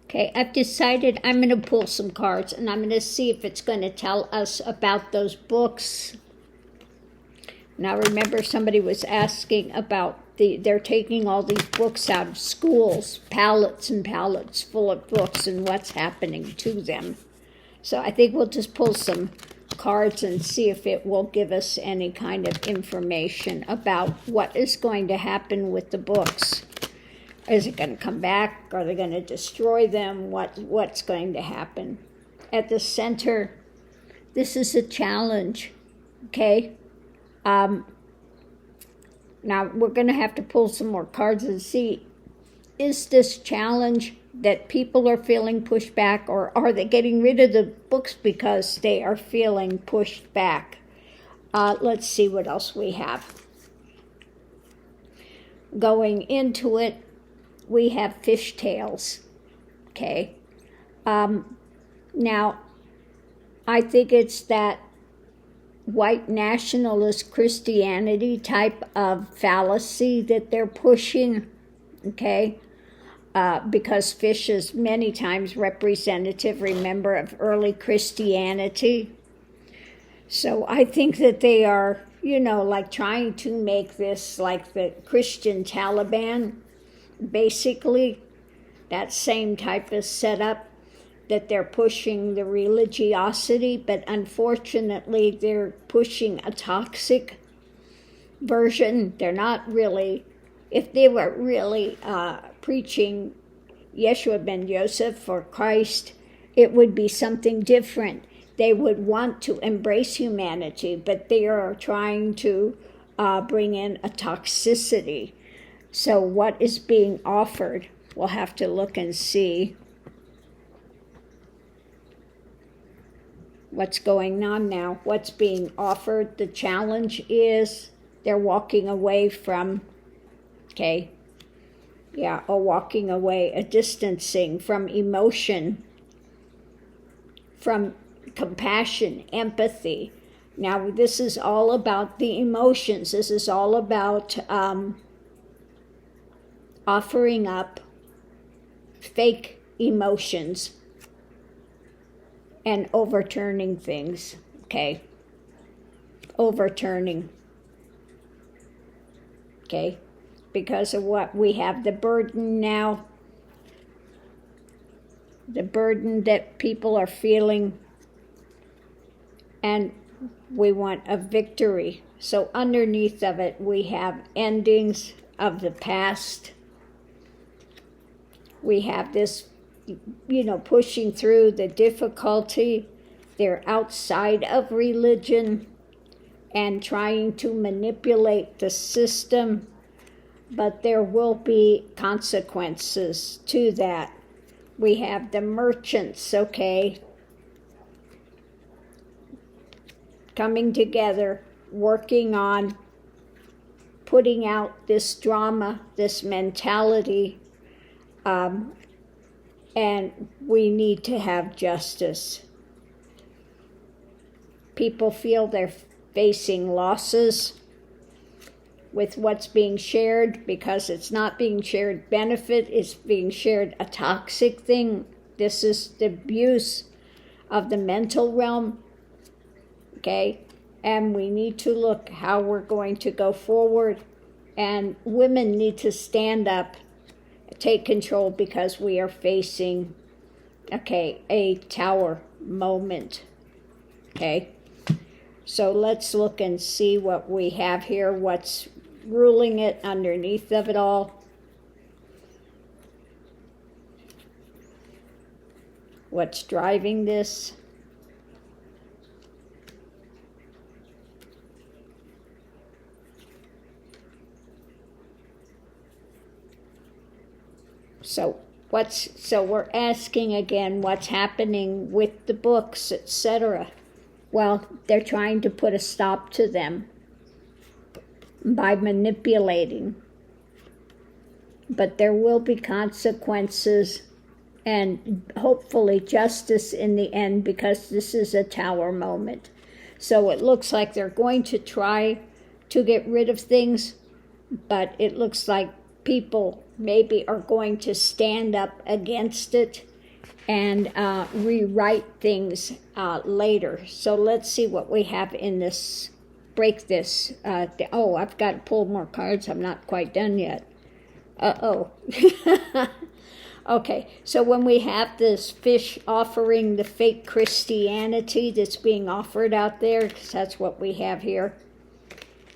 Okay, I've decided I'm going to pull some cards, and I'm going to see if it's going to tell us about those books. Now, remember, somebody was asking about they're taking all these books out of schools, pallets and pallets full of books, and what's happening to them. So I think we'll just pull some cards and see if it will give us any kind of information about what is going to happen with the books. Is it going to come back? Are they going to destroy them? What's going to happen? At the center, this is a challenge, okay? Now we're going to have to pull some more cards and see, is this challenge that people are feeling pushed back, or are they getting rid of the books because they are feeling pushed back? Let's see what else we have. Going into it, we have fishtails, okay? Now, I think it's that white nationalist Christianity type of fallacy that they're pushing, okay? Because fish is many times representative, remember, of early Christianity. So I think that they are, like trying to make this like the Christian Taliban, basically that same type of setup, that they're pushing the religiosity, but unfortunately they're pushing a toxic version. They're not really, if they were really preaching Yeshua ben Yosef or Christ, it would be something different. They would want to embrace humanity, but they are trying to bring in a toxicity. So what is being offered? We'll have to look and see what's going on now. What's being offered? The challenge is they're walking away from, walking away, a distancing from emotion, from compassion, empathy. Now, this is all about the emotions. This is all about offering up fake emotions and overturning things, okay? Overturning, okay? Because of what we have, the burden now, the burden that people are feeling, and we want a victory. So underneath of it, we have endings of the past. We have this, pushing through the difficulty. They're outside of religion and trying to manipulate the system, but there will be consequences to that. We have the merchants, okay, coming together, working on putting out this drama, this mentality, and we need to have justice. People feel they're facing losses with what's being shared because it's not being shared benefit, it's being shared a toxic thing. This is the abuse of the mental realm, okay? And we need to look how we're going to go forward, and women need to stand up, take control, because we are facing, a tower moment, okay? So let's look and see what we have here, what's ruling it underneath of it all. What's driving this? So we're asking again, what's happening with the books, etc. Well, they're trying to put a stop to them by manipulating. But there will be consequences and hopefully justice in the end, because this is a tower moment. So it looks like they're going to try to get rid of things, but it looks like people maybe are going to stand up against it and rewrite things later. So let's see what we have in this. Break this. I've got to pull more cards. I'm not quite done yet. Okay, so when we have this fish offering the fake Christianity that's being offered out there, because that's what we have here.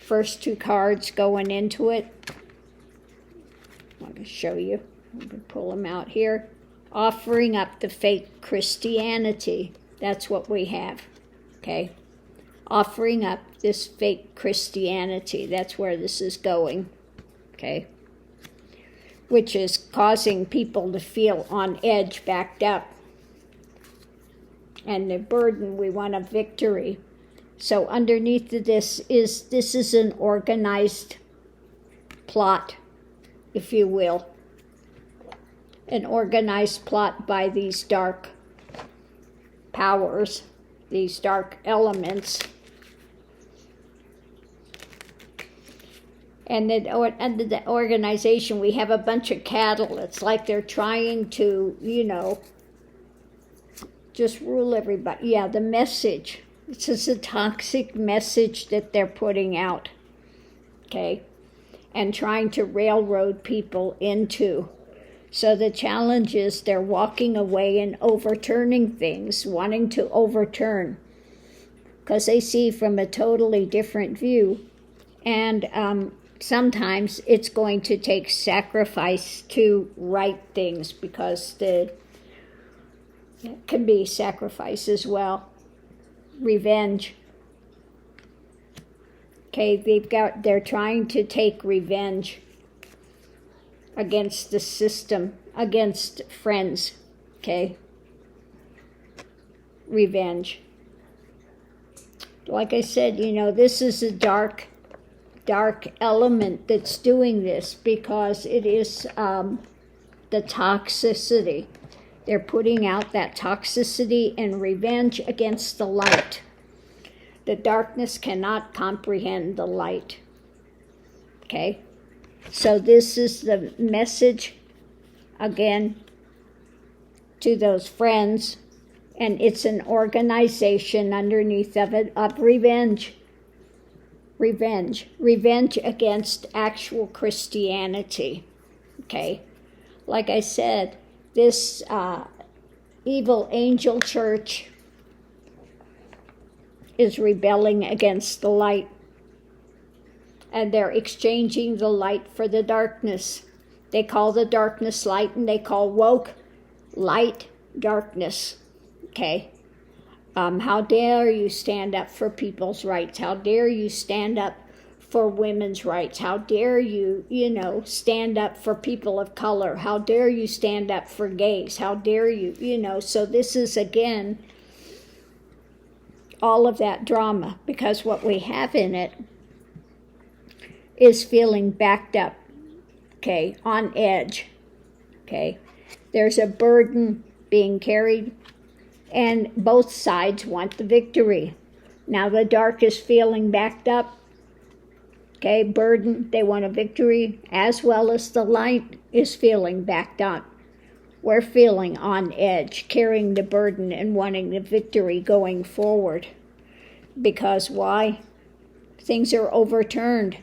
First two cards going into it. I want to show you. I'm going to pull them out here. Offering up the fake Christianity. That's what we have. Okay. Offering up this fake Christianity. That's where this is going. Okay. Which is causing people to feel on edge, backed up. And the burden, we want a victory. So underneath this is an organized plot, if you will. An organized plot by these dark powers, these dark elements. And then under the organization, we have a bunch of cattle. It's like they're trying to, just rule everybody. Yeah, the message. It's just a toxic message that they're putting out, okay? And trying to railroad people into. So the challenge is they're walking away and overturning things, wanting to overturn, because they see from a totally different view. And sometimes it's going to take sacrifice to right things, because it can be sacrifice as well. Revenge. Okay, they're trying to take revenge against the system, against friends. Okay? Revenge. Like I said, this is a dark element that's doing this, because it is the toxicity. They're putting out that toxicity and revenge against the light. The darkness cannot comprehend the light. Okay? So this is the message, again, to those friends. And it's an organization underneath of it of revenge. Revenge against actual Christianity. Okay? Like I said, this evil angel church is rebelling against the light. And they're exchanging the light for the darkness. They call the darkness light, and they call woke light darkness. Okay? How dare you stand up for people's rights? How dare you stand up for women's rights? How dare you, stand up for people of color? How dare you stand up for gays? How dare you, So this is, again, all of that drama, because what we have in it is feeling backed up, okay, on edge, okay. There's a burden being carried, and both sides want the victory. Now the dark is feeling backed up, okay, burden, they want a victory, as well as the light is feeling backed up. We're feeling on edge, carrying the burden and wanting the victory going forward. Because why? Things are overturned.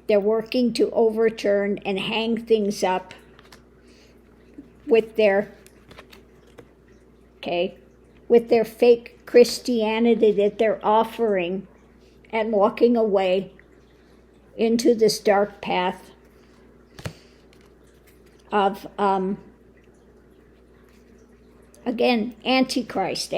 They're working to overturn and hang things up with their fake Christianity that they're offering, and walking away into this dark path of, again, Antichrist.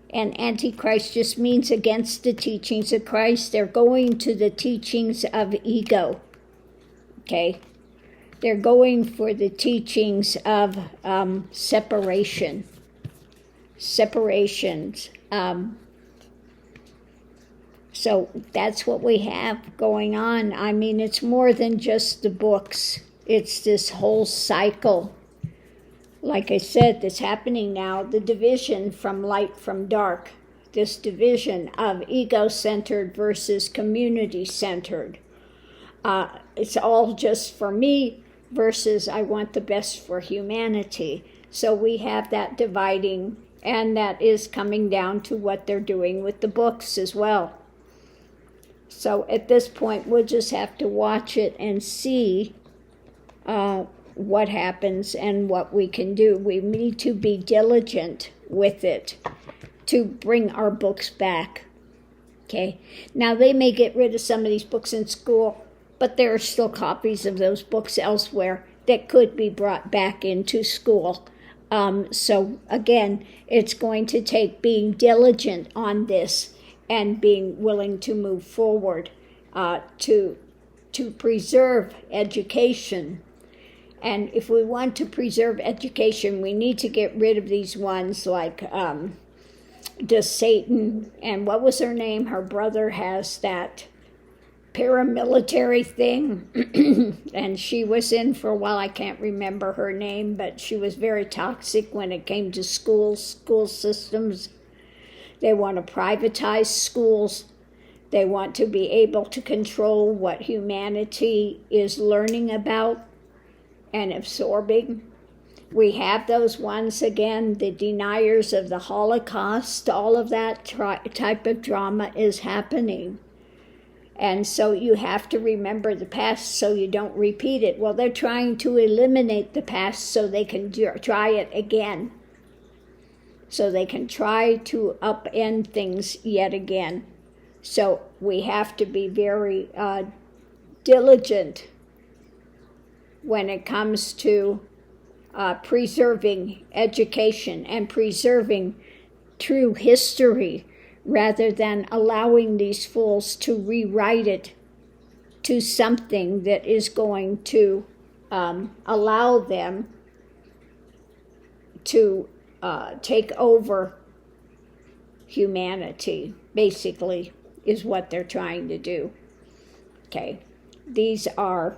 And Antichrist just means against the teachings of Christ. They're going to the teachings of ego. Okay? They're going for the teachings of separation. Separations. So that's what we have going on. I mean, it's more than just the books. It's this whole cycle. Like I said, that's happening now, the division from light from dark, this division of ego-centered versus community-centered. It's all just, for me, versus I want the best for humanity. So we have that dividing, and that is coming down to what they're doing with the books as well. So at this point, we'll just have to watch it and see what happens and what we can do. We need to be diligent with it to bring our books back. Okay. Now, they may get rid of some of these books in school, but there are still copies of those books elsewhere that could be brought back into school. So again, it's going to take being diligent on this and being willing to move forward to preserve education. And if we want to preserve education, we need to get rid of these ones like does Satan, and what was her name? Her brother has that paramilitary thing, and she was in for a while. I can't remember her name, but she was very toxic when it came to school systems. They want to privatize schools. They want to be able to control what humanity is learning about and absorbing. We have those ones again, the deniers of the Holocaust. All of that type of drama is happening. And so you have to remember the past so you don't repeat it. Well, they're trying to eliminate the past so they can try it again. So they can try to upend things yet again. So we have to be very diligent when it comes to preserving education and preserving true history, rather than allowing these fools to rewrite it to something that is going to allow them to take over humanity, basically, is what they're trying to do. Okay, these are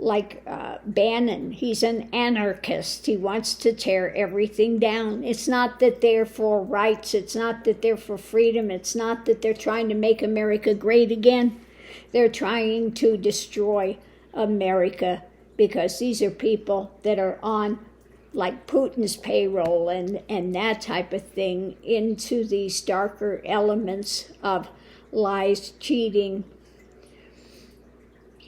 like Bannon. He's an anarchist. He wants to tear everything down. It's not that they're for rights. It's not that they're for freedom. It's not that they're trying to make America great again. They're trying to destroy America, because these are people that are on like Putin's payroll and that type of thing, into these darker elements of lies, cheating,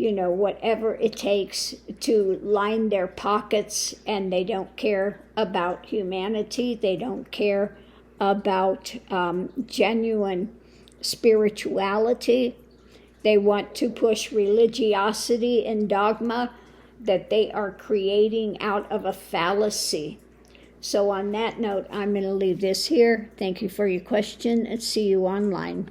whatever it takes to line their pockets. And they don't care about humanity. They don't care about genuine spirituality. They want to push religiosity and dogma that they are creating out of a fallacy. So on that note, I'm going to leave this here. Thank you for your question, and see you online.